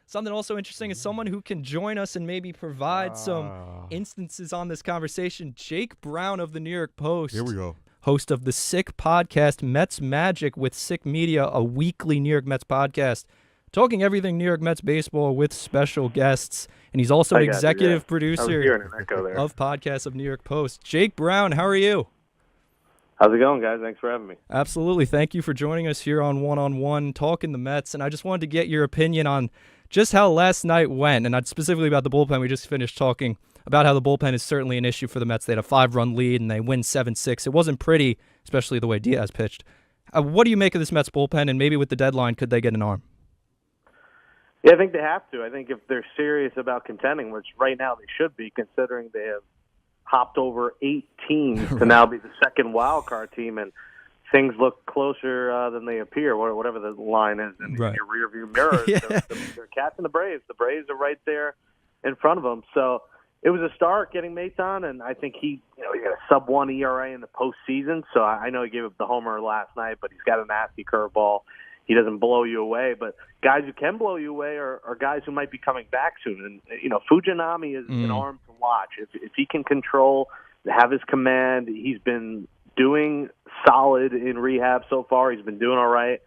Something also interesting is someone who can join us and maybe provide some Ah, instances on this conversation. Jake Brown of the New York here we Post, go. host of the Sick podcast, Mets Magic with Sick Media, a weekly New York Mets podcast, talking everything New York Mets baseball with special guests. And he's also an I got you, yeah. executive I was producer hearing an echo there. of podcasts of New York Post. Jake Brown, how are you? How's it going, guys? Thanks for having me. Absolutely. Thank you for joining us here on One Talking the Mets. And I just wanted to get your opinion on just how last night went, and not specifically about the bullpen. We just finished talking about how the bullpen is certainly an issue for the Mets. They had a 5-run lead, and they win 7-6. It wasn't pretty, especially the way Diaz pitched. What do you make of this Mets bullpen, and maybe with the deadline, could they get an arm? Yeah, I think they have to. I think if they're serious about contending, which right now they should be, considering they have hopped over 8 teams to now be the second wild card team, and things look closer than they appear, whatever the line is in your rearview mirror. Yeah. They're catching the Braves. The Braves are right there in front of them. So it was a start getting Maton, and I think he got a sub-1 ERA in the postseason. So I know he gave up the homer last night, but he's got a nasty curveball. He doesn't blow you away, but guys who can blow you away are guys who might be coming back soon. And, Fujinami is an arm to watch. If he can control, have his command, he's been doing solid in rehab so far. He's been doing all right.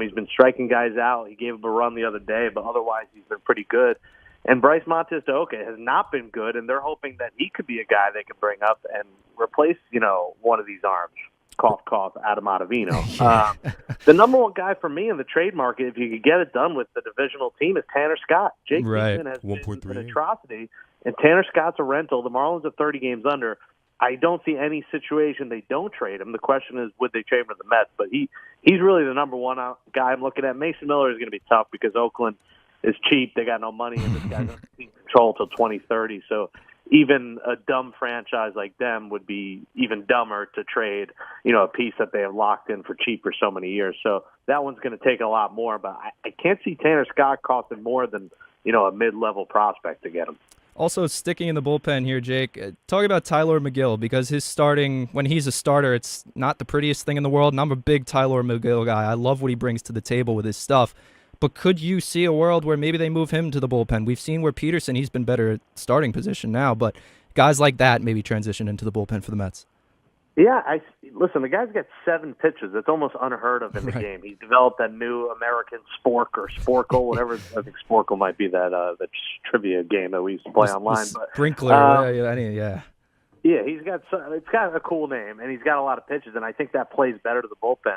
He's been striking guys out. He gave up a run the other day, but otherwise he's been pretty good. And Bryce Montes de Oca has not been good, and they're hoping that he could be a guy they can bring up and replace, one of these arms. Cough, cough, Adam Ottavino. The number one guy for me in the trade market, if you could get it done with the divisional team, is Tanner Scott. Jake Diekman has been an atrocity, and Tanner Scott's a rental. The Marlins are 30 games under. I don't see any situation they don't trade him. The question is, would they trade him to the Mets? But he's really the number one guy I'm looking at. Mason Miller is going to be tough because Oakland is cheap. They got no money, and this guy's going to control till 2030. So even a dumb franchise like them would be even dumber to trade, a piece that they have locked in for cheap for so many years. So that one's going to take a lot more. But I can't see Tanner Scott costing more than, a mid-level prospect to get him. Also, sticking in the bullpen here, Jake, talk about Tyler McGill, because his starting, when he's a starter, it's not the prettiest thing in the world, and I'm a big Tyler McGill guy. I love what he brings to the table with his stuff. But could you see a world where maybe they move him to the bullpen? We've seen where Peterson, he's been better at starting position now, but guys like that maybe transition into the bullpen for the Mets. Yeah, listen, the guy's got 7 pitches. That's almost unheard of in the game. He developed that new American Spork or Sporkle, whatever. I think Sporkle might be that trivia game that we used to play online. But Sprinkler, yeah. Yeah, it's got a cool name, and he's got a lot of pitches, and I think that plays better to the bullpen.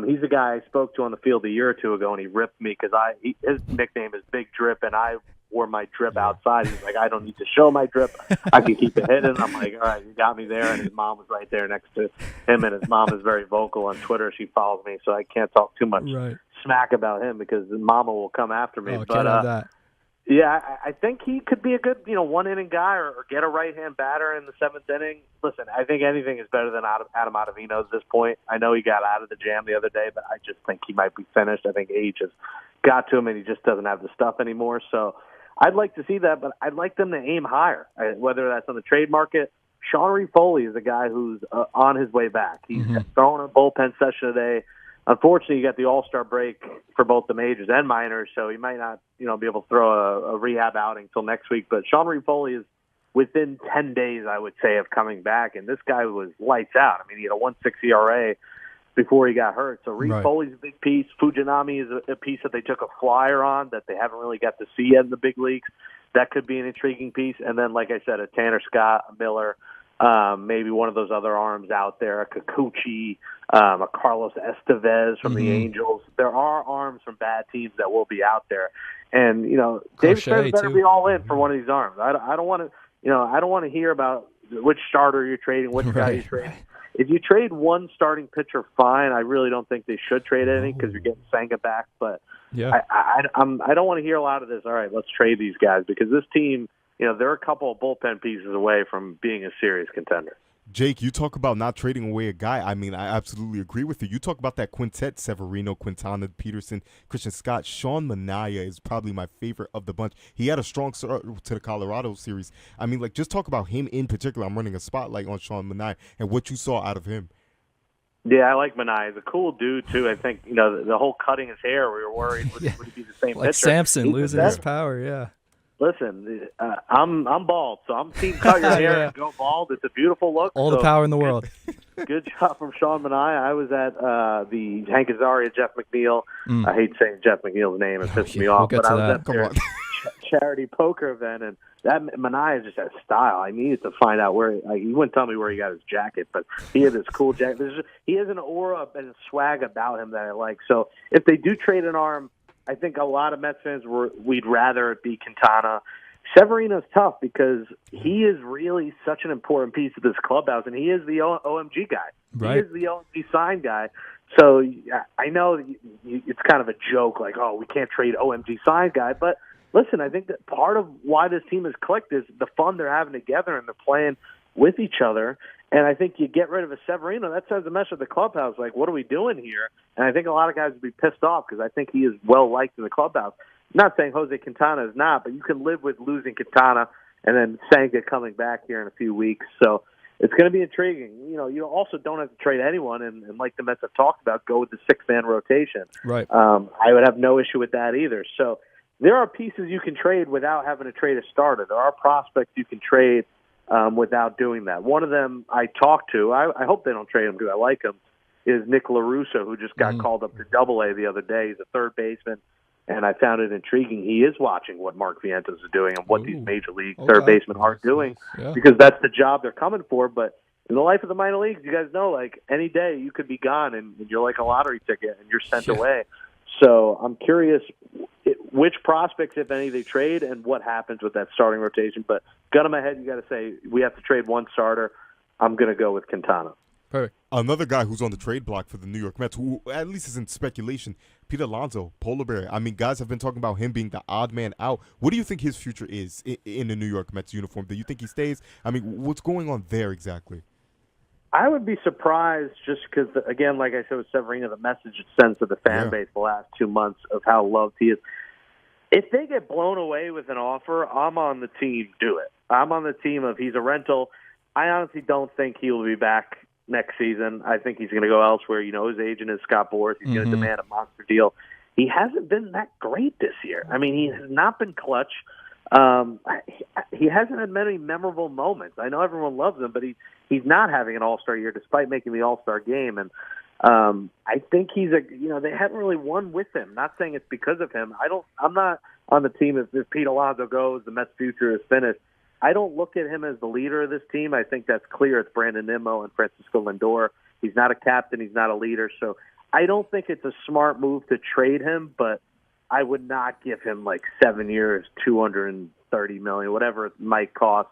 He's a guy I spoke to on the field a year or two ago, and he ripped me because his nickname is Big Drip, and I wore my drip outside. He's like, I don't need to show my drip. I can keep it hidden. I'm like, all right, you got me there. And his mom was right there next to him, and his mom is very vocal on Twitter. She follows me, so I can't talk too much smack about him because mama will come after me. Oh, can't have that. Yeah, I think he could be a good, one-inning guy or get a right-hand batter in the 7th inning. Listen, I think anything is better than Adam Ottavino at this point. I know he got out of the jam the other day, but I just think he might be finished. I think age has got to him, and he just doesn't have the stuff anymore. So I'd like to see that, but I'd like them to aim higher, whether that's on the trade market. Sean Reed Foley is a guy who's on his way back. He's throwing a bullpen session today. Unfortunately, you got the All-Star break for both the majors and minors, so he might not, be able to throw a rehab outing until next week. But Sean Reed Foley is within 10 days, I would say, of coming back, and this guy was lights out. I mean, he had a 1.6 ERA before he got hurt. So Reed Foley's a big piece. Fujinami is a piece that they took a flyer on that they haven't really got to see yet in the big leagues. That could be an intriguing piece. And then, like I said, a Tanner Scott, a Miller, maybe one of those other arms out there, a Kikuchi, a Carlos Estevez from the Angels. There are arms from bad teams that will be out there. And, David Stearns better be all in for one of these arms. I don't want to, I don't want to hear about which starter you're trading, which guy you're trading. If you trade one starting pitcher, fine. I really don't think they should trade anything because you're getting Senga back. But I don't want to hear a lot of this. All right, let's trade these guys because this team, they're a couple of bullpen pieces away from being a serious contender. Jake, you talk about not trading away a guy. I mean, I absolutely agree with you. You talk about that quintet, Severino, Quintana, Peterson, Christian Scott. Sean Manaea is probably my favorite of the bunch. He had a strong start to the Colorado series. I mean, just talk about him in particular. I'm running a spotlight on Sean Manaea and what you saw out of him. Yeah, I like Mani. He's a cool dude too. I think the whole cutting his hair. We were worried would he be the same Like pitcher? Samson losing his power. Yeah. Listen, I'm bald, so I'm team cut your hair Yeah. and go bald. It's a beautiful look. All the power in the world. Good job from Sean Mani. I was at the Hank Azaria, Jeff McNeil. I hate saying Jeff McNeil's name. It pisses me off. We'll get but to I was that. at their charity poker event, and that Mani just has style. I needed to find out where he wouldn't tell me where he got his jacket, but he had this cool jacket. He has an aura and a swag about him that I like. So if they do trade an arm, I think a lot of Mets fans we'd rather it be Quintana. Severino's tough because he is really such an important piece of this clubhouse, and he is the OMG guy. Right. He is the OMG sign guy. So I know it's kind of a joke, like, oh, we can't trade OMG sign guy. But listen, I think that part of why this team has clicked is the fun they're having together and they're playing with each other. And I think you get rid of a Severino, that sends a message to the clubhouse, like, what are we doing here? And I think a lot of guys would be pissed off because I think he is well-liked in the clubhouse. I'm not saying Jose Quintana is not, but you can live with losing Quintana and then Senga coming back here in a few weeks. So it's going to be intriguing. You also don't have to trade anyone, and like the Mets have talked about, go with the six-man rotation. Right. I would have no issue with that either. So there are pieces you can trade without having to trade a starter. There are prospects you can trade without doing that. One of them I talked to, I hope they don't trade him because I like him, is Nick LaRusso, who just got called up to Double-A the other day. He's a third baseman, and I found it intriguing. He is watching what Mark Vientos is doing and what these major league third basemen are doing because that's the job they're coming for. But in the life of the minor leagues, you guys know, like, any day you could be gone and you're like a lottery ticket and you're sent away. So I'm curious which prospects, if any, they trade and what happens with that starting rotation. But gun in my head, you got to say we have to trade one starter. I'm going to go with Quintana. Perfect. Another guy who's on the trade block for the New York Mets, who at least is in speculation, Pete Alonso, Polar Bear. I mean, guys have been talking about him being the odd man out. What do you think his future is in the New York Mets uniform? Do you think he stays? I mean, what's going on there exactly? I would be surprised just because, again, like I said with Severino, the message it sends to the fan base the last 2 months of how loved he is. If they get blown away with an offer, I'm on the team. Do it. I'm on the team of he's a rental. I honestly don't think he will be back next season. I think he's going to go elsewhere. His agent is Scott Boras. He's going to demand a monster deal. He hasn't been that great this year. I mean, he has not been clutch. He hasn't had many memorable moments. I know everyone loves him, but he's not having an all-star year despite making the all-star game. And I think they haven't really won with him. Not saying it's because of him. I'm not on the team if Pete Alonso goes, the Mets' future is finished. I don't look at him as the leader of this team. I think that's clear. It's Brandon Nimmo and Francisco Lindor. He's not a captain. He's not a leader. So I don't think it's a smart move to trade him, but I would not give him like 7 years, $230 million, whatever it might cost.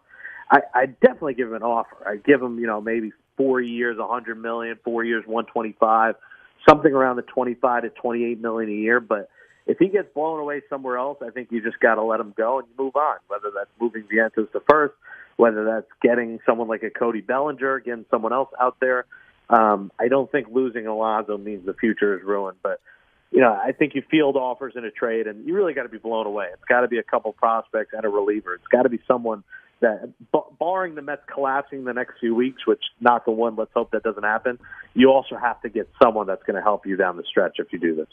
I'd definitely give him an offer. I'd give him, maybe 4 years, $100 million, 4 years, $125, something around the $25 to $28 million a year. But if he gets blown away somewhere else, I think you just got to let him go and you move on. Whether that's moving Vientos to first, whether that's getting someone like a Cody Bellinger, getting someone else out there. I don't think losing Alonso means the future is ruined, but I think you field offers in a trade, and you really got to be blown away. It's got to be a couple prospects and a reliever. It's got to be someone that, barring the Mets collapsing the next few weeks, which, knock on wood, let's hope that doesn't happen, you also have to get someone that's going to help you down the stretch if you do this.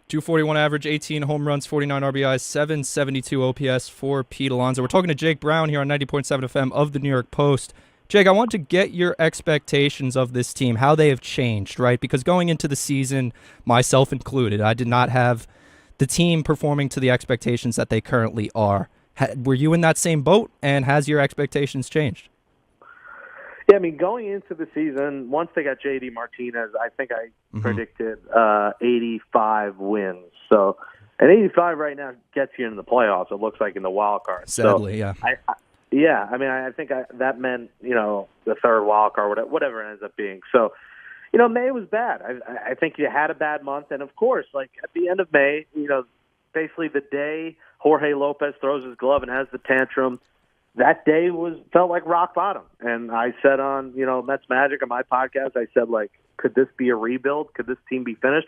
241 average, 18 home runs, 49 RBIs, 772 OPS for Pete Alonso. We're talking to Jake Brown here on 90.7 FM of the New York Post. Jake, I want to get your expectations of this team, how they have changed, right? Because going into the season, myself included, I did not have the team performing to the expectations that they currently are. Were you in that same boat, and has your expectations changed? Yeah, I mean, going into the season, once they got J.D. Martinez, I think I predicted 85 wins. So, and 85 right now gets you into the playoffs, it looks like, in the wild card. Sadly, so I think that meant, the third wild card, whatever it ends up being. So, May was bad. I think you had a bad month. And, of course, like at the end of May, basically the day Jorge Lopez throws his glove and has the tantrum, that day felt like rock bottom. And I said on, Mets Magic on my podcast, I said, like, could this be a rebuild? Could this team be finished?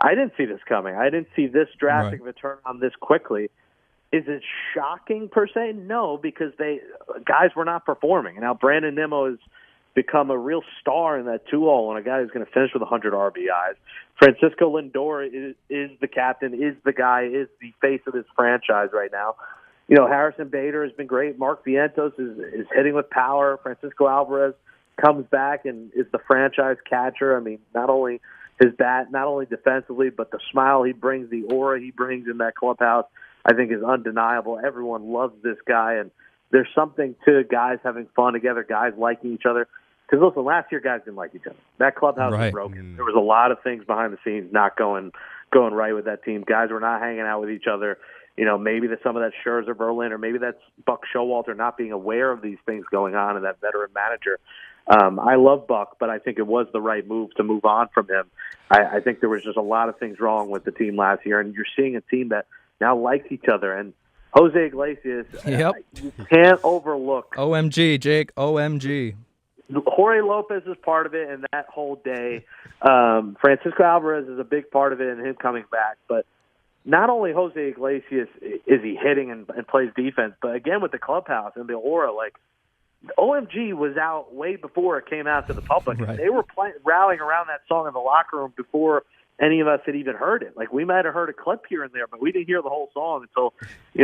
I didn't see this coming. I didn't see this drastic of a turn on this quickly. Is it shocking per se? No, because guys were not performing. And now Brandon Nimmo has become a real star in that 2-hole and a guy who's going to finish with 100 RBIs. Francisco Lindor is the captain, is the guy, is the face of this franchise right now. Harrison Bader has been great. Mark Vientos is hitting with power. Francisco Alvarez comes back and is the franchise catcher. I mean, not only his bat, not only defensively, but the smile he brings, the aura he brings in that clubhouse, I think is undeniable. Everyone loves this guy, and there's something to guys having fun together, guys liking each other. Because, listen, last year guys didn't like each other. That clubhouse was broken. There was a lot of things behind the scenes not going right with that team. Guys were not hanging out with each other. Maybe some of that Scherzer, Verlander, maybe that's Buck Showalter not being aware of these things going on and that veteran manager. I love Buck, but I think it was the right move to move on from him. I think there was just a lot of things wrong with the team last year, and you're seeing a team that now likes each other. And Jose Iglesias, you can't overlook. OMG, Jake, OMG. Jorge Lopez is part of it, and that whole day. Francisco Alvarez is a big part of it, and him coming back. But not only Jose Iglesias is he hitting and plays defense, but again with the clubhouse and the aura, like OMG was out way before it came out to the public. Right. They were rallying around that song in the locker room before any of us had even heard it. Like, we might have heard a clip here and there, but we didn't hear the whole song until,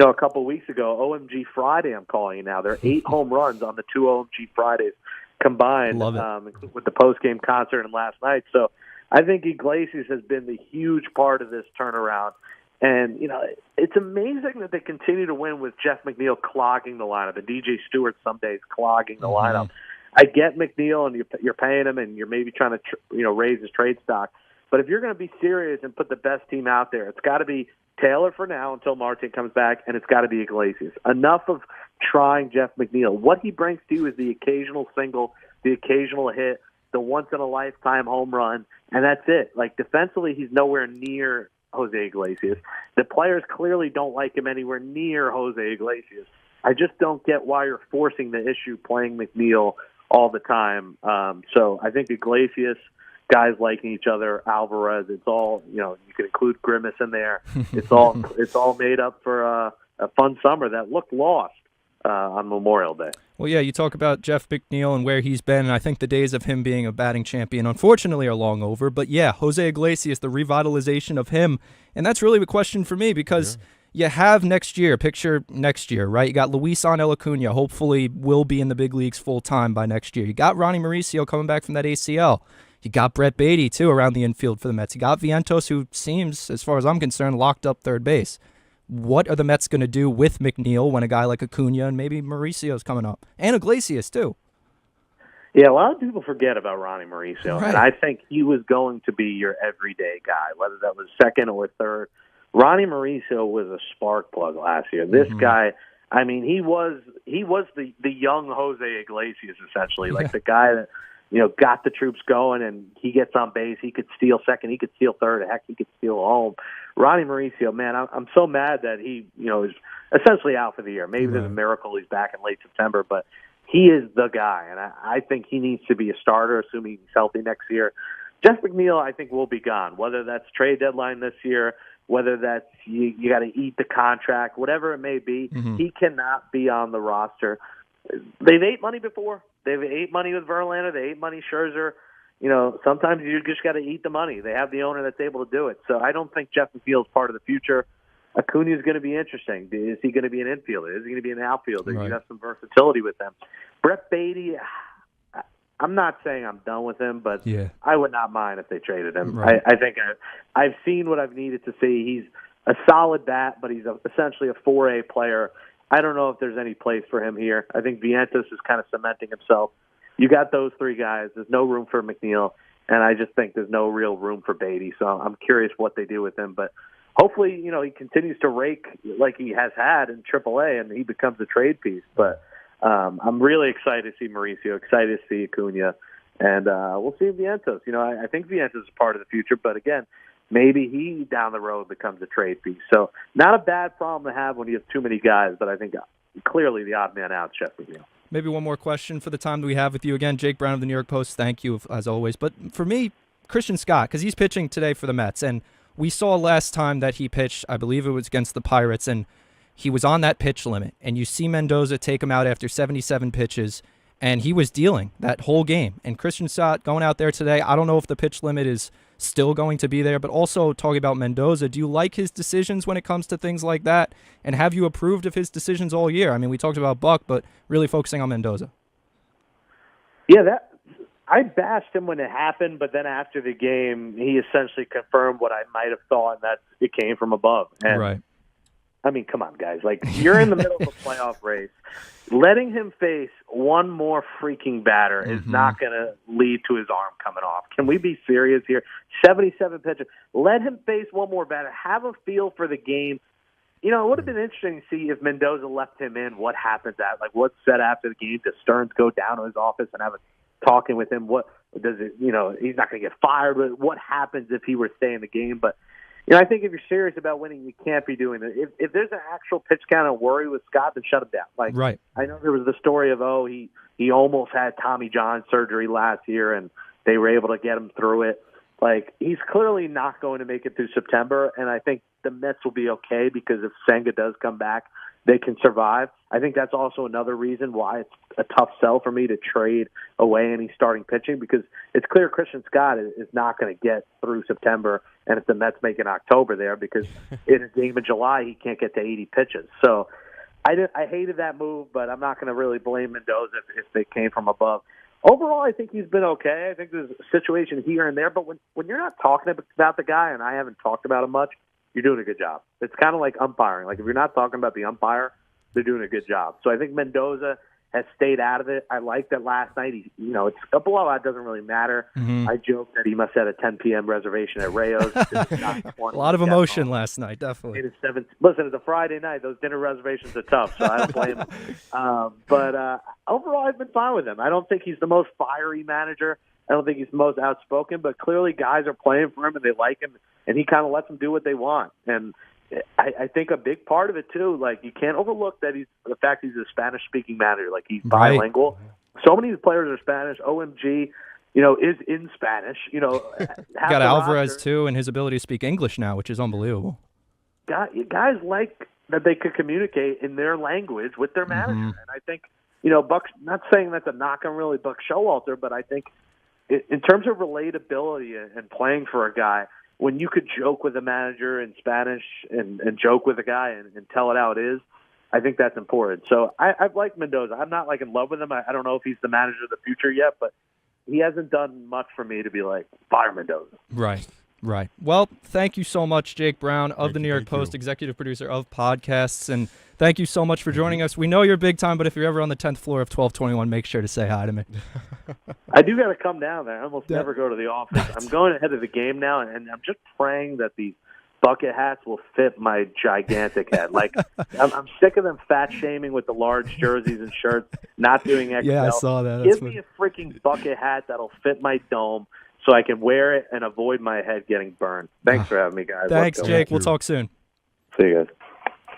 a couple of weeks ago. OMG Friday, I'm calling it now. There are 8 home runs on the 2 OMG Fridays combined with the post-game concert and last night. So I think Iglesias has been the huge part of this turnaround. And, it's amazing that they continue to win with Jeff McNeil clogging the lineup and DJ Stewart some days clogging the lineup. I get McNeil, and you're paying him, and you're maybe trying to raise his trade stock. But if you're going to be serious and put the best team out there, it's got to be Taylor for now until Martin comes back, and it's got to be Iglesias. Enough of trying Jeff McNeil. What he brings to you is the occasional single, the occasional hit, the once-in-a-lifetime home run, and that's it. Like, defensively, he's nowhere near Jose Iglesias. The players clearly don't like him anywhere near Jose Iglesias. I just don't get why you're forcing the issue playing McNeil all the time. So I think Iglesias, guys liking each other, Alvarez, it's all, you can include Grimace in there. It's all made up for a fun summer that looked lost on Memorial Day. Well, yeah, you talk about Jeff McNeil and where he's been, and I think the days of him being a batting champion, unfortunately, are long over. But yeah, Jose Iglesias, the revitalization of him, and that's really the question for me because you have next year, picture next year, right? You got Luisán Acuna, hopefully will be in the big leagues full-time by next year. You got Ronnie Mauricio coming back from that ACL. You got Brett Beatty, too, around the infield for the Mets. You got Vientos, who seems, as far as I'm concerned, locked up third base. What are the Mets going to do with McNeil when a guy like Acuna and maybe Mauricio's coming up? And Iglesias, too. Yeah, a lot of people forget about Ronnie Mauricio, right. And I think he was going to be your everyday guy, whether that was second or third. Ronnie Mauricio was a spark plug last year. This guy, I mean, he was the young Jose Iglesias, essentially, like the guy that, got the troops going, and he gets on base. He could steal second. He could steal third. Heck, he could steal home. Ronnie Mauricio, man, I'm so mad that he, is essentially out for the year. Maybe there's a miracle he's back in late September, but he is the guy, and I think he needs to be a starter, assuming he's healthy next year. Jeff McNeil, I think, will be gone, whether that's trade deadline this year, whether that's you got to eat the contract, whatever it may be. He cannot be on the roster. They've ate money before. They've ate money with Verlander. They ate money Scherzer. Sometimes you just got to eat the money. They have the owner that's able to do it. So I don't think Jeff McNeil is part of the future. Acuna is going to be interesting. Is he going to be an infielder? Is he going to be an outfielder? Right. You have some versatility with them. Brett Beatty, I'm not saying I'm done with him, but I would not mind if they traded him. Right. I think I've seen what I've needed to see. He's a solid bat, but he's essentially a 4A player. I don't know if there's any place for him here. I think Vientos is kind of cementing himself. You got those 3 guys. There's no room for McNeil, and I just think there's no real room for Beatty. So I'm curious what they do with him. But hopefully, he continues to rake like he has had in AAA, and he becomes a trade piece. But I'm really excited to see Mauricio, excited to see Acuna, and we'll see Vientos. I think Vientos is part of the future, but again, maybe he down the road becomes a trade piece. So not a bad problem to have when you have too many guys, but I think clearly the odd man out is Jeff McNeil. Maybe one more question for the time that we have with you again. Jake Brown of the New York Post, thank you as always. But for me, Christian Scott, because he's pitching today for the Mets, and we saw last time that he pitched, I believe it was against the Pirates, and he was on that pitch limit. And you see Mendoza take him out after 77 pitches, and he was dealing that whole game. And Christian Scott going out there today, I don't know if the pitch limit is still going to be there, but also talking about Mendoza, do you like his decisions when it comes to things like that? And have you approved of his decisions all year? I mean, we talked about Buck, but really focusing on Mendoza. Yeah, I bashed him when it happened, but then after the game, he essentially confirmed what I might have thought, and that it came from above. And, right. I mean, come on, guys. Like, you're in the middle of a playoff race. Letting him face one more freaking batter is not going to lead to his arm coming off. Can we be serious here? 77 pitches. Let him face one more batter. Have a feel for the game. You know, it would have been interesting to see if Mendoza left him in, what happens what's said after the game. Does Stearns go down to his office and have a talking with him? What does it, he's not going to get fired, but what happens if he were to stay in the game? But, I think if you're serious about winning, you can't be doing it. If there's an actual pitch count and worry with Scott, then shut him down. Like, right. I know there was the story of, he almost had Tommy John surgery last year, and they were able to get him through it. Like, he's clearly not going to make it through September, and I think the Mets will be okay because if Senga does come back, they can survive. I think that's also another reason why it's a tough sell for me to trade away any starting pitching, because it's clear Christian Scott is not going to get through September, and if the Mets make it October there, because in a game in July he can't get to 80 pitches. So I hated that move, but I'm not going to really blame Mendoza if they came from above. Overall, I think he's been okay. I think there's a situation here and there, but when you're not talking about the guy, and I haven't talked about him much, you're doing a good job. It's kind of like umpiring. Like, if you're not talking about the umpire, they're doing a good job. So I think Mendoza has stayed out of it. I like that last night. It's a blowout, doesn't really matter. I joked that he must have a 10 p.m. reservation at Rayo's. A lot of emotion last night, definitely. Listen, it's a Friday night. Those dinner reservations are tough, so I don't blame him. But overall, I've been fine with him. I don't think he's the most fiery manager. I don't think he's the most outspoken, but clearly guys are playing for him and they like him, and he kind of lets them do what they want. And I think a big part of it too, like, you can't overlook that the fact he's a Spanish-speaking manager. Like, he's bilingual. So many of the players are Spanish. OMG, is in Spanish. Got Alvarez too, and his ability to speak English now, which is unbelievable. Guys like that they could communicate in their language with their manager, and I think Buck's not saying that's a knock on really Buck Showalter, but I think in terms of relatability and playing for a guy, when you could joke with a manager in Spanish and joke with a guy and tell it how it is, I think that's important. So I've liked Mendoza. I'm not in love with him. I don't know if he's the manager of the future yet, but he hasn't done much for me to be like, fire Mendoza. Right. Well, thank you so much, Jake Brown of the New York Post, executive producer of podcasts, and thank you so much for joining us. We know you're big time, but if you're ever on the 10th floor of 1221, make sure to say hi to me. I do got to come down there. I almost never go to the office. I'm going ahead of the game now, and I'm just praying that these bucket hats will fit my gigantic head. Like, I'm sick of them fat shaming with the large jerseys and shirts, not doing XL. Yeah, I saw that. Give me a freaking bucket hat that'll fit my dome so I can wear it and avoid my head getting burned. Thanks for having me, guys. Thanks, Jake. We'll talk soon. See you guys.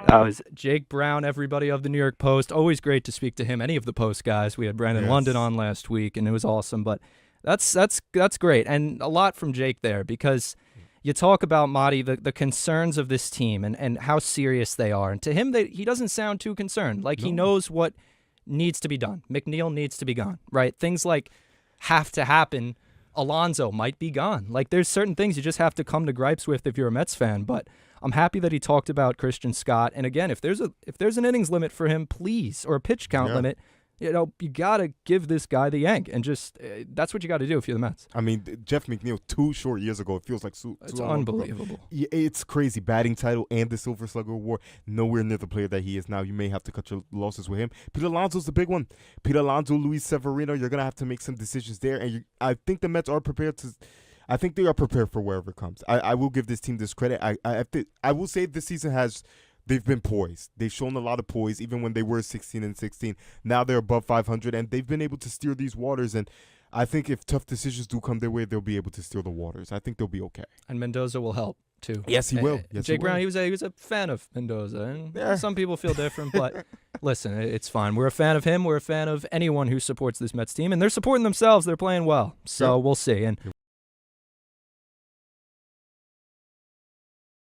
That was Jake Brown, everybody of the New York Post. Always great to speak to him, any of the Post guys. We had Brandon London on last week, and it was awesome. But that's great, and a lot from Jake there, because you talk about, Madi, the concerns of this team and how serious they are. And to him, he doesn't sound too concerned. Like, he knows what needs to be done. McNeil needs to be gone, right? Things like have to happen. Alonso might be gone. Like, there's certain things you just have to come to gripes with if you're a Mets fan. But I'm happy that he talked about Christian Scott. And again, if there's an innings limit for him, please, or a pitch count limit, you gotta give this guy the yank, and just that's what you got to do if you're the Mets. I mean, Jeff McNeil 2 short years ago, it feels like it's unbelievable. It's crazy. Batting title and the Silver Slugger Award, nowhere near the player that he is now. You may have to cut your losses with him. Pete Alonso's the big one. Pete Alonso, Luis Severino, you're gonna have to make some decisions there, and I think the Mets are prepared to. I think they are prepared for wherever it comes. I will give this team this credit. I will say this season they've been poised. They've shown a lot of poise, even when they were 16-16. Now they're above 500, and they've been able to steer these waters. And I think if tough decisions do come their way, they'll be able to steer the waters. I think they'll be okay. And Mendoza will help too. Yes, he will. Yes, Jake Brown, he was a fan of Mendoza, and some people feel different, but listen, it's fine. We're a fan of him. We're a fan of anyone who supports this Mets team, and they're supporting themselves. They're playing well, so we'll see. And